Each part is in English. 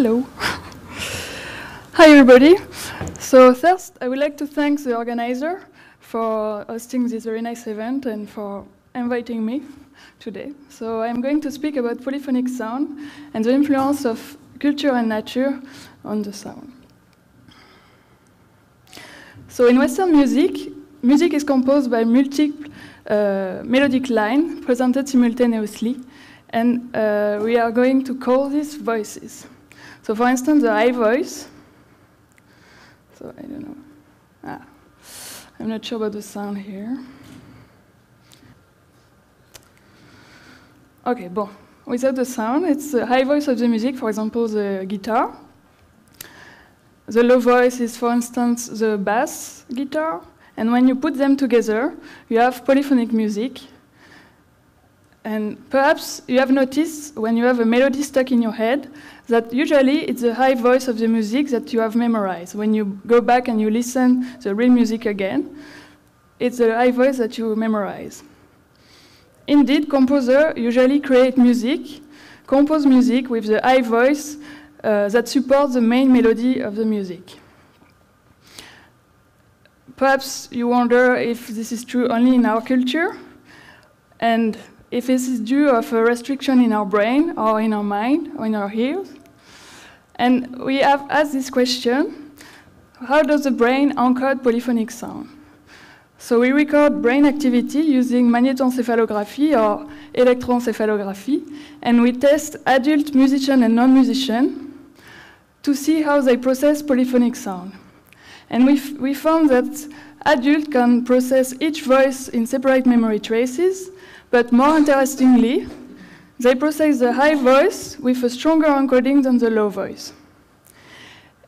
Hello. Hi, everybody. So first, I would like to thank the organizer for hosting this very nice event and for inviting me today. So I'm going to speak about polyphonic sound and the influence of culture and nature on the sound. So in Western music, music is composed by multiple melodic lines presented simultaneously, and we are going to call these voices. So for instance, the high voice. So I don't know. I'm not sure about the sound here. Okay, bon. Without the sound, it's the high voice of the music, for example, the guitar. The low voice is, for instance, the bass guitar. And when you put them together, you have polyphonic music. And perhaps you have noticed when you have a melody stuck in your head that usually it's the high voice of the music that you have memorized. When you go back and you listen to the real music again, it's the high voice that you memorize. Indeed, composers usually create music, compose music with the high voice that supports the main melody of the music. Perhaps you wonder if this is true only in our culture, and if this is due of a restriction in our brain, or in our mind, or in our ears. And we have asked this question: how does the brain encode polyphonic sound? So we record brain activity using magnetoencephalography or electroencephalography, and we test adult musicians and non-musicians to see how they process polyphonic sound. And we found that adults can process each voice in separate memory traces, but more interestingly, they process the high voice with a stronger encoding than the low voice.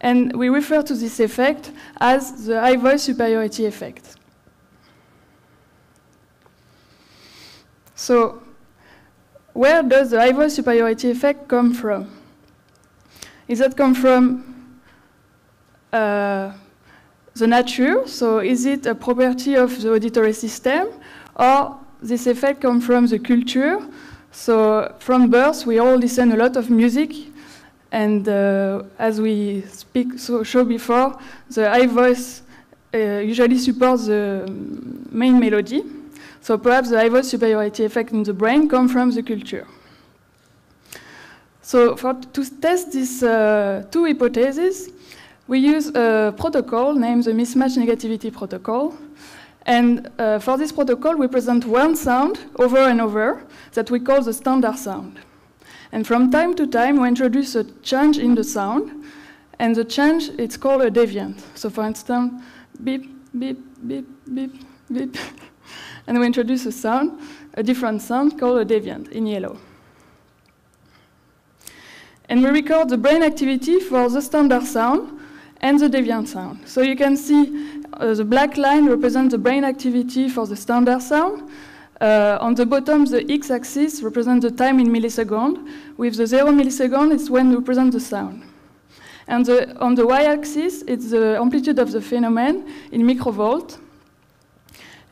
And we refer to this effect as the high voice superiority effect. So, where does the high voice superiority effect come from? Does that come from the nature? So is it a property of the auditory system, or this effect comes from the culture? So from birth, we all listen a lot of music, and as we showed before, the high voice usually supports the main melody. So perhaps the high voice superiority effect in the brain comes from the culture. So to test these two hypotheses, we use a protocol named the mismatch negativity protocol. And for this protocol, we present one sound over and over that we call the standard sound. And from time to time, we introduce a change in the sound. And the change, it's called a deviant. So for instance, beep, beep, beep, beep, beep. And we introduce a sound, a different sound called a deviant in yellow. And we record the brain activity for the standard sound and the deviant sound. So you can see the black line represents the brain activity for the standard sound. On the bottom, the x-axis represents the time in milliseconds. With the 0 millisecond, it's when we present the sound. And on the y-axis, it's the amplitude of the phenomenon in microvolt.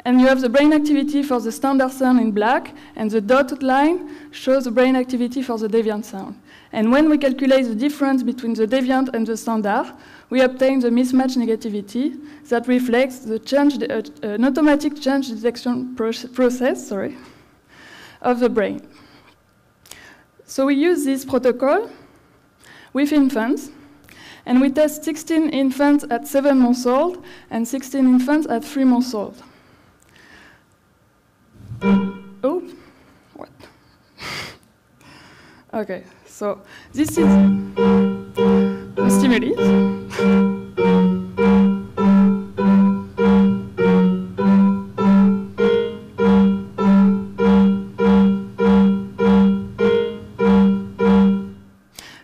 And you have the brain activity for the standard sound in black, and the dotted line shows the brain activity for the deviant sound. And when we calculate the difference between the deviant and the standard, we obtain the mismatch negativity that reflects the change, an automatic change detection process of the brain. So we use this protocol with infants, and we test 16 infants at 7 months old and 16 infants at 3 months old. Oh, what? Okay, so this is the stimulus.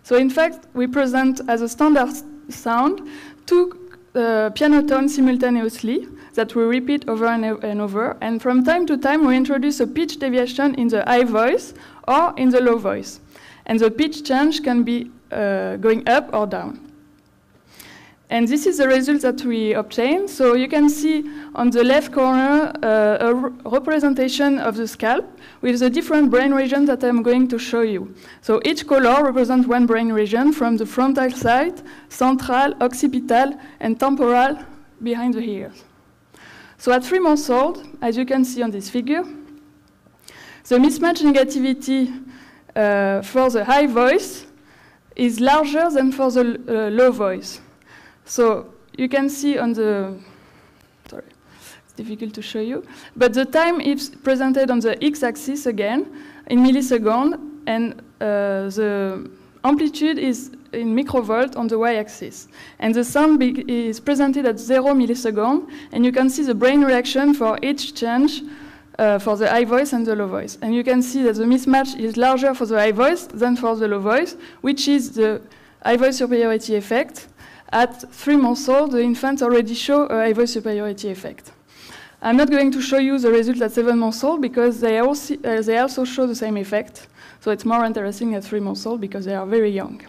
So in fact, we present as a standard sound two piano tones simultaneously that we repeat over and over. And from time to time, we introduce a pitch deviation in the high voice or in the low voice. And the pitch change can be going up or down. And this is the result that we obtained. So you can see on the left corner a representation of the scalp with the different brain regions that I'm going to show you. So each color represents one brain region from the frontal side, central, occipital, and temporal behind the ears. So at 3 months old, as you can see on this figure, the mismatch negativity for the high voice is larger than for the low voice. So you can see on the, sorry, it's difficult to show you, but the time is presented on the x-axis again in milliseconds, and the amplitude is in microvolt on the y-axis. And the sound is presented at 0 milliseconds, and you can see the brain reaction for each change for the high voice and the low voice. And you can see that the mismatch is larger for the high voice than for the low voice, which is the high voice superiority effect. At 3 months old, the infants already show a high voice superiority effect. I'm not going to show you the result at 7 months old because they also show the same effect. So it's more interesting at 3 months old because they are very young.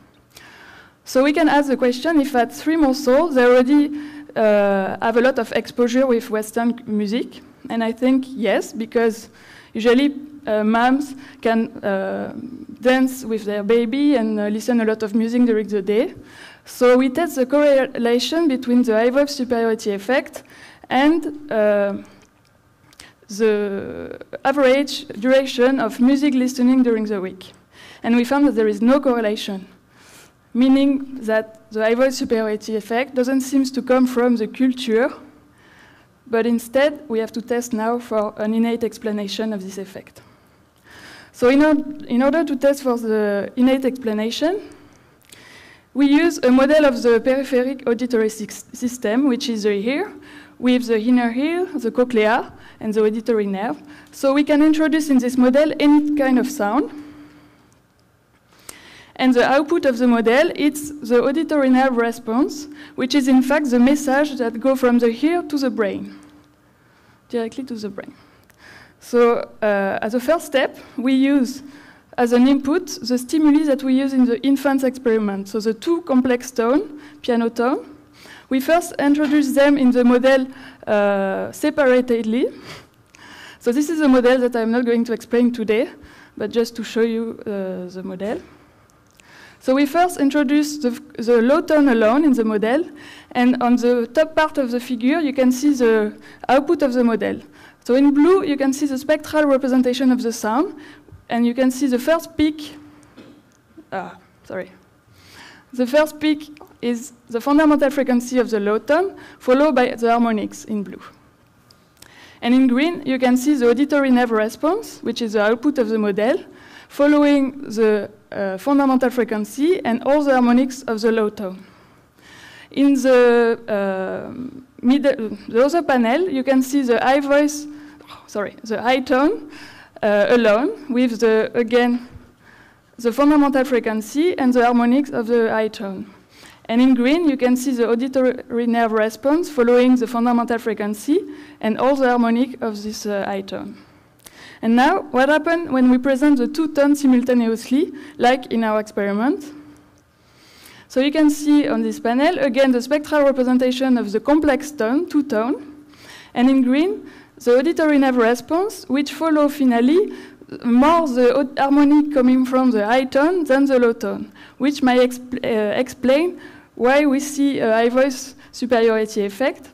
So we can ask the question if at 3 months old they already have a lot of exposure with Western music. And I think yes, because usually moms can dance with their baby and listen a lot of music during the day. So we test the correlation between the high voice superiority effect and the average duration of music listening during the week. And we found that there is no correlation, meaning that the high voice superiority effect doesn't seem to come from the culture, but instead we have to test now for an innate explanation of this effect. So in order to test for the innate explanation, we use a model of the peripheric auditory system, which is the ear, with the inner ear, the cochlea, and the auditory nerve. So we can introduce in this model any kind of sound. And the output of the model is the auditory nerve response, which is in fact the message that goes from the ear to the brain, directly to the brain. So as a first step, we use as an input the stimuli that we use in the infant's experiment. So the 2 complex tones, piano tone. We first introduce them in the model separately. So this is a model that I'm not going to explain today, but just to show you the model. So we first introduce the low tone alone in the model, and on the top part of the figure, you can see the output of the model. So in blue, you can see the spectral representation of the sound, and you can see the first peak. The first peak is the fundamental frequency of the low tone, followed by the harmonics in blue. And in green, you can see the auditory nerve response, which is the output of the model, following the fundamental frequency and all the harmonics of the low tone. In the the other panel, you can see the high voice, the high tone alone, with again the fundamental frequency and the harmonics of the high tone. And in green, you can see the auditory nerve response following the fundamental frequency and all the harmonic of this high tone. And now, what happens when we present the 2 tones simultaneously, like in our experiment? So you can see on this panel, again, the spectral representation of the complex tone, 2 tones, and in green, the auditory nerve response, which follow finally more the harmonic coming from the high tone than the low tone, which might explain why we see a high voice superiority effect.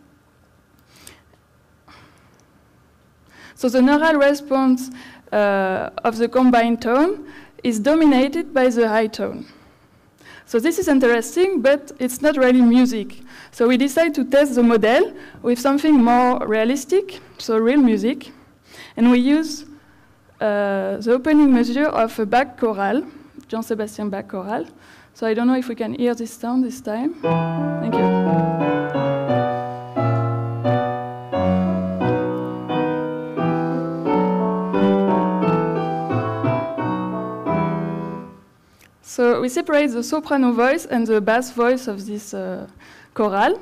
So the neural response of the combined tone is dominated by the high tone. So this is interesting, but it's not really music. So we decided to test the model with something more realistic, so real music. And we use the opening measure of a Bach choral, Jean-Sébastien Bach choral. So I don't know if we can hear this sound this time. Thank you. So we separate the soprano voice and the bass voice of this choral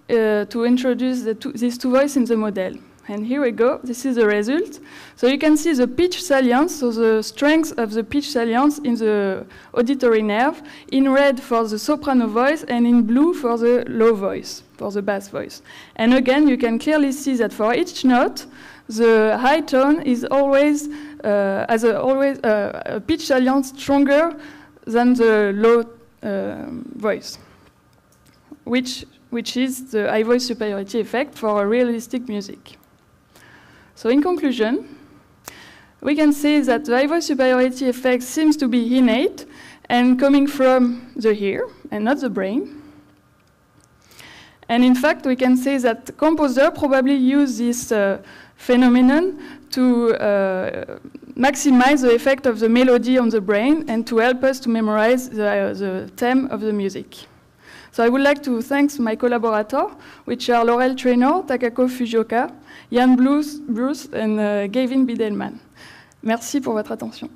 to introduce these 2 voices in the model. And here we go, this is the result. So you can see the pitch salience, so the strength of the pitch salience in the auditory nerve, in red for the soprano voice and in blue for the low voice, for the bass voice. And again, you can clearly see that for each note, the high tone is always, a pitch salience stronger than the low voice, which is the high voice superiority effect for realistic music. So in conclusion, we can say that the high voice superiority effect seems to be innate and coming from the ear and not the brain. And in fact, we can say that composers probably use this phenomenon to maximize the effect of the melody on the brain and to help us to memorize the theme of the music. So I would like to thank my collaborators, which are Laurel Trainor, Takako Fujioka, Jan Bruce and Gavin Bidelman. Merci pour votre attention.